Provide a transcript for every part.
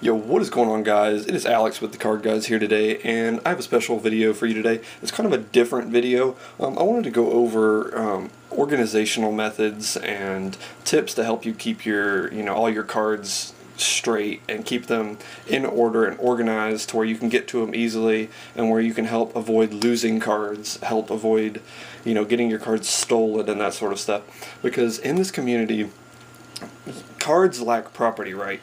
Yo, what is going on, guys? It is Alex with TheCardGuyz here today, and I have a special video for you today. It's kind of a different video. I wanted to go over organizational methods and tips to help you keep your, all your cards straight and keep them in order and organized to where you can get to them easily and where you can help avoid losing cards, help avoid, getting your cards stolen and that sort of stuff. Because in this community, cards lack property right.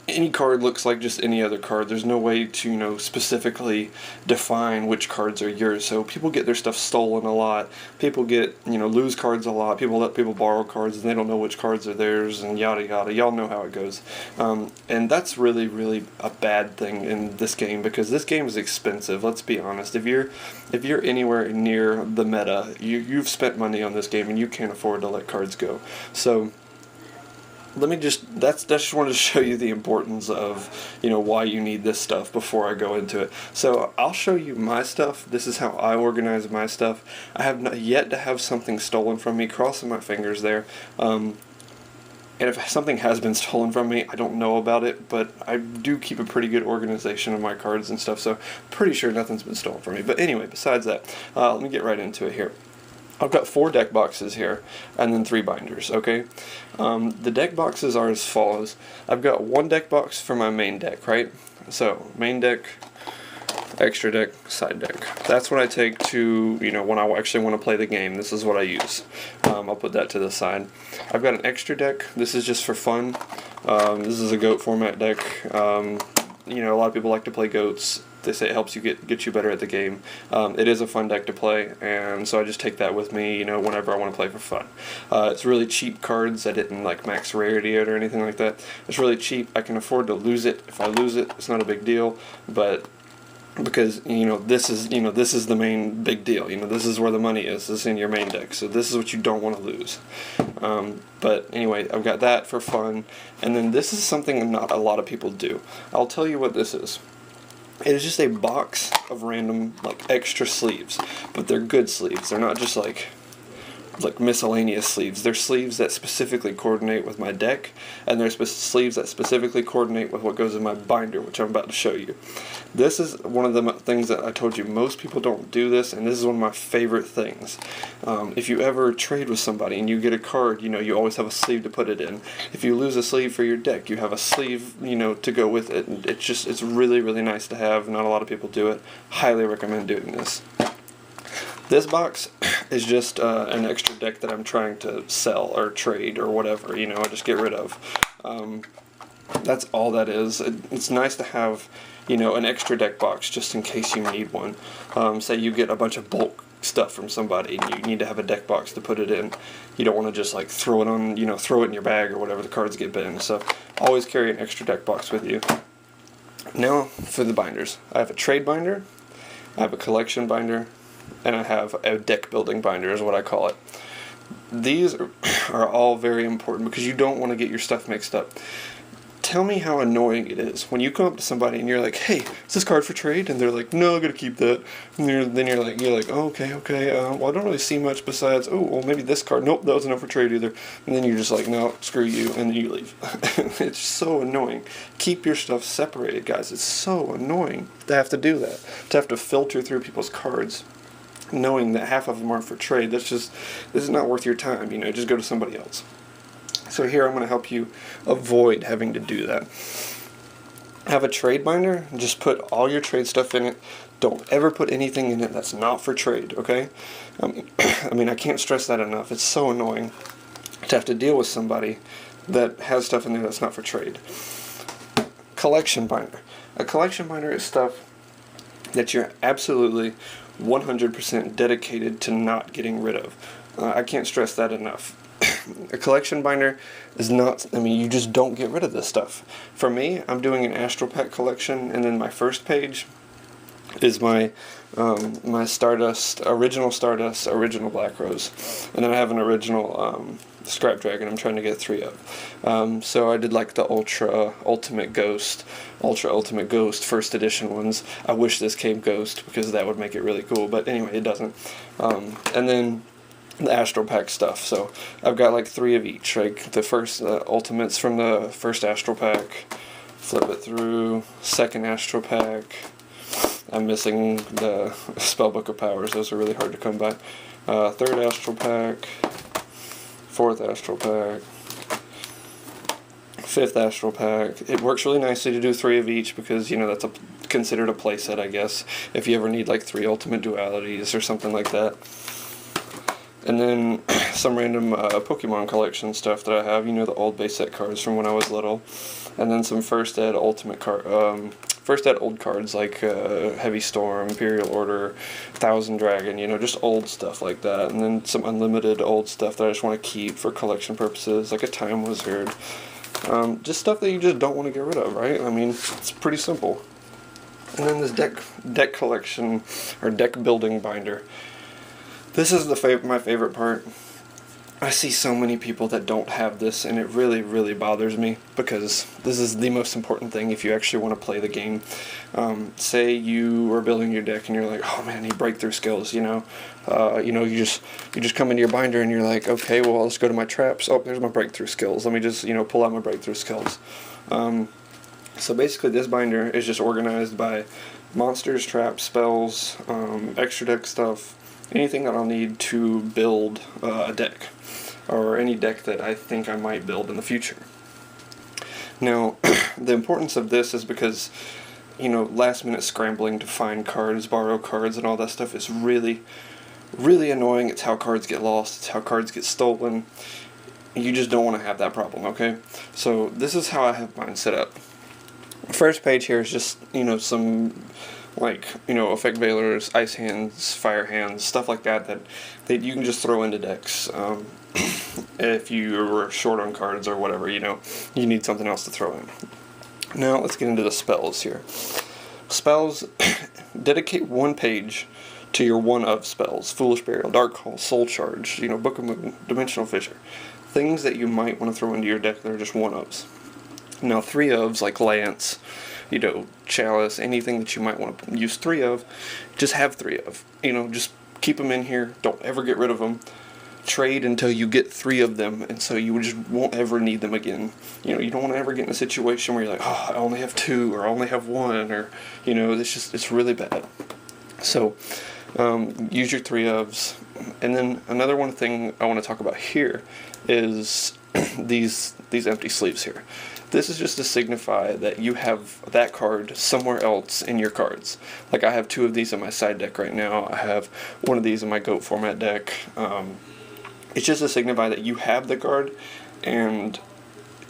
Any card looks like just any other card. There's no way to, specifically define which cards are yours. So people get their stuff stolen a lot. People get, lose cards a lot. People let people borrow cards and they don't know which cards are theirs and yada yada. Y'all know how it goes. And that's really, really a bad thing in this game because this game is expensive. Let's be honest. If you're anywhere near the meta, you've spent money on this game and you can't afford to let cards go. So that's just wanted to show you the importance of, why you need this stuff before I go into it. So I'll show you my stuff. This is how I organize my stuff. I have not yet to have something stolen from me, crossing my fingers there. And if something has been stolen from me, I don't know about it, but I do keep a pretty good organization of my cards and stuff, so pretty sure nothing's been stolen from me. But anyway, besides that, let me get right into it here. I've got 4 deck boxes here, and then 3 binders, okay? The deck boxes are as follows. I've got 1 deck box for my main deck, right? So, main deck, extra deck, side deck. That's what I take to, when I actually want to play the game. This is what I use. I'll put that to the side. I've got an extra deck. This is just for fun. This is a GOAT format deck. A lot of people like to play GOATs. They say it helps you get you better at the game. It is a fun deck to play, and so I just take that with me, whenever I want to play for fun. It's really cheap cards. I didn't max rarity it or anything like that. It's really cheap. I can afford to lose it. If I lose it, it's not a big deal. But because this is the main big deal. This is where the money is. This is in your main deck. So this is what you don't want to lose. But anyway, I've got that for fun, and then this is something not a lot of people do. I'll tell you what this is. It is just a box of random, extra sleeves, but they're good sleeves. They're not just like miscellaneous sleeves. They're sleeves that specifically coordinate with my deck, and they're sleeves that specifically coordinate with what goes in my binder, which I'm about to show you. This is one of the things that I told you most people don't do this, and this is one of my favorite things. If you ever trade with somebody and you get a card, you always have a sleeve to put it in. If you lose a sleeve for your deck, you have a sleeve, to go with it. And it's really, really nice to have. Not a lot of people do it. Highly recommend doing this. This box is just an extra deck that I'm trying to sell or trade or whatever, I just get rid of. That's all that is. It's nice to have, an extra deck box just in case you need one. Say you get a bunch of bulk stuff from somebody and you need to have a deck box to put it in. You don't want to just throw it on, throw it in your bag or whatever, the cards get bent. So always carry an extra deck box with you. Now for the binders. I have a trade binder, I have a collection binder, and I have a deck building binder is what I call it. These are all very important because you don't want to get your stuff mixed up. Tell me how annoying it is when you come up to somebody and you're like, hey, is this card for trade? And they're like, no, I gotta keep that. And you're like, oh, okay, well, I don't really see much besides, oh, well, maybe this card. Nope, that wasn't enough for trade either. And then you're just like, no, screw you, and then you leave. It's so annoying. Keep your stuff separated, guys. It's so annoying to have to do that, to have to filter through people's cards, knowing that half of them aren't for trade. This is not worth your time, just go to somebody else. So here I'm going to help you avoid having to do that. Have a trade binder, and just put all your trade stuff in it. Don't ever put anything in it that's not for trade, okay? I can't stress that enough. It's so annoying to have to deal with somebody that has stuff in there that's not for trade. Collection binder. A collection binder is stuff that you're absolutely 100% dedicated to not getting rid of. I can't stress that enough. A collection binder is not, you just don't get rid of this stuff. For me, I'm doing an Astral Pack collection, and then my first page is my Stardust, original Black Rose. And then I have an original Scrap Dragon I'm trying to get 3 of. So I did the Ultra Ultimate Ghost first edition ones. I wish this came Ghost because that would make it really cool, but anyway, it doesn't. And then the Astral Pack stuff. So I've got 3 of each. The first Ultimates from the first Astral Pack, Flip it through. Second Astral Pack. I'm missing the Spellbook of Powers. Those are really hard to come by. Third Astral Pack. Fourth Astral Pack. Fifth Astral Pack. It works really nicely to do 3 of each because, you know, that's considered a playset, I guess, if you ever need like 3 ultimate dualities or something like that. And then some random Pokemon collection stuff that I have, you know, the old base set cards from when I was little. And then some First Ed ultimate First Ed old cards like Heavy Storm, Imperial Order, Thousand Dragon, you know, just old stuff like that. And then some unlimited old stuff that I just want to keep for collection purposes, like a Time Wizard. Just stuff that you just don't want to get rid of, right? I mean, it's pretty simple. And then this deck collection, or deck building binder. This is my favorite part. I see so many people that don't have this, and it really, really bothers me, because this is the most important thing if you actually want to play the game. Say you are building your deck, and you're like, oh man, I need breakthrough skills, you know. You just come into your binder, and you're like, okay, well, let's go to my traps. Oh, there's my breakthrough skills. Let me just, you know, pull out my breakthrough skills. So basically, this binder is just organized by monsters, traps, spells, extra deck stuff, anything that I'll need to build a deck, or any deck that I think I might build in the future. Now, the importance of this is because, you know, last minute scrambling to find cards, borrow cards, and all that stuff is really, really annoying. It's how cards get lost, it's how cards get stolen. You just don't want to have that problem, okay? So this is how I have mine set up. First page here is just, you know, some, like, you know, effect veilers, ice hands, fire hands, stuff like that that you can just throw into decks. If you were short on cards or whatever, you know, you need something else to throw in. Now let's get into the spells here. Spells, dedicate 1 page to your 1 of spells. Foolish Burial, Dark Hall, Soul Charge, you know, Book of Moon, Dimensional Fissure. Things that you might want to throw into your deck that are just 1 ofs. Now 3 ofs, like Lance, you know, Chalice, anything that you might want to use 3 of, just have 3 of. You know, just keep them in here, don't ever get rid of them. Trade until you get 3 of them, and so you just won't ever need them again. You know, you don't want to ever get in a situation where you're like, oh, I only have 2, or I only have 1, or, you know, it's really bad. So, use your 3 ofs. And then another one thing I want to talk about here is these empty sleeves here. This is just to signify that you have that card somewhere else in your cards. Like, I have 2 of these in my side deck right now. I have 1 of these in my GOAT format deck. It's just to signify that you have the card, and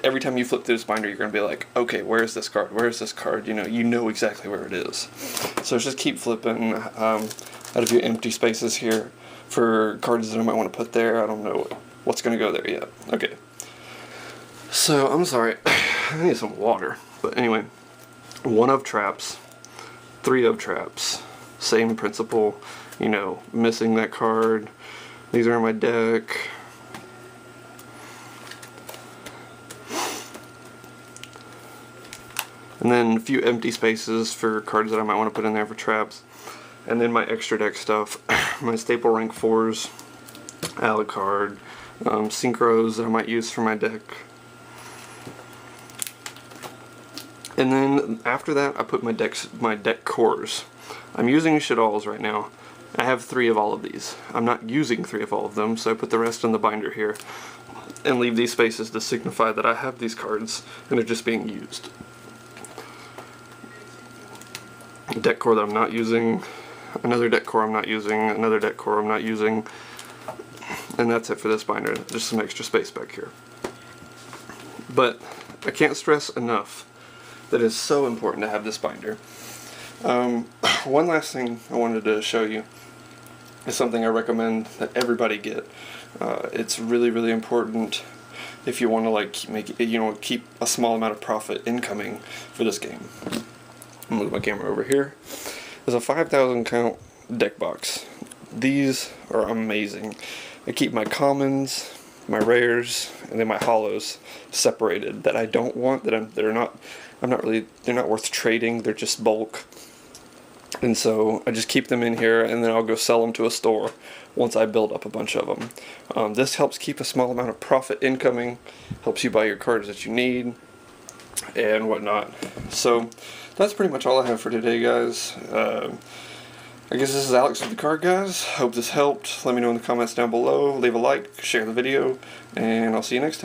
every time you flip through this binder, you're going to be like, okay, where's this card? Where's this card? You know exactly where it is. So just keep flipping. I had a few empty spaces here for cards that I might want to put there. I don't know what's going to go there yet. Okay. So, I'm sorry. I need some water. But anyway, 1 of traps, 3 of traps. Same principle. You know, missing that card. These are in my deck. And then a few empty spaces for cards that I might want to put in there for traps. And then my extra deck stuff. My staple rank 4s, Alucard, Synchros that I might use for my deck. And then after that, I put my deck cores. I'm using Shadalls right now. I have 3 of all of these. I'm not using 3 of all of them, so I put the rest in the binder here and leave these spaces to signify that I have these cards and they're just being used. A deck core that I'm not using, another deck core I'm not using, another deck core I'm not using, and that's it for this binder. Just some extra space back here. But I can't stress enough that it's so important to have this binder. One last thing I wanted to show you is something I recommend that everybody get. It's really, really important if you want to like keep a small amount of profit incoming for this game. I'm gonna move my camera over here. There's a 5,000 count deck box. These are amazing. I keep my commons, my rares, and then my hollows separated that I don't want, they're not worth trading, they're just bulk. And so I just keep them in here, and then I'll go sell them to a store once I build up a bunch of them. This helps keep a small amount of profit incoming, helps you buy your cards that you need. and whatnot. So that's pretty much all I have for today, guys. I guess this is Alex with TheCardGuyz. Hope this helped. Let me know in the comments down below. Leave a like, share the video, and I'll see you next time.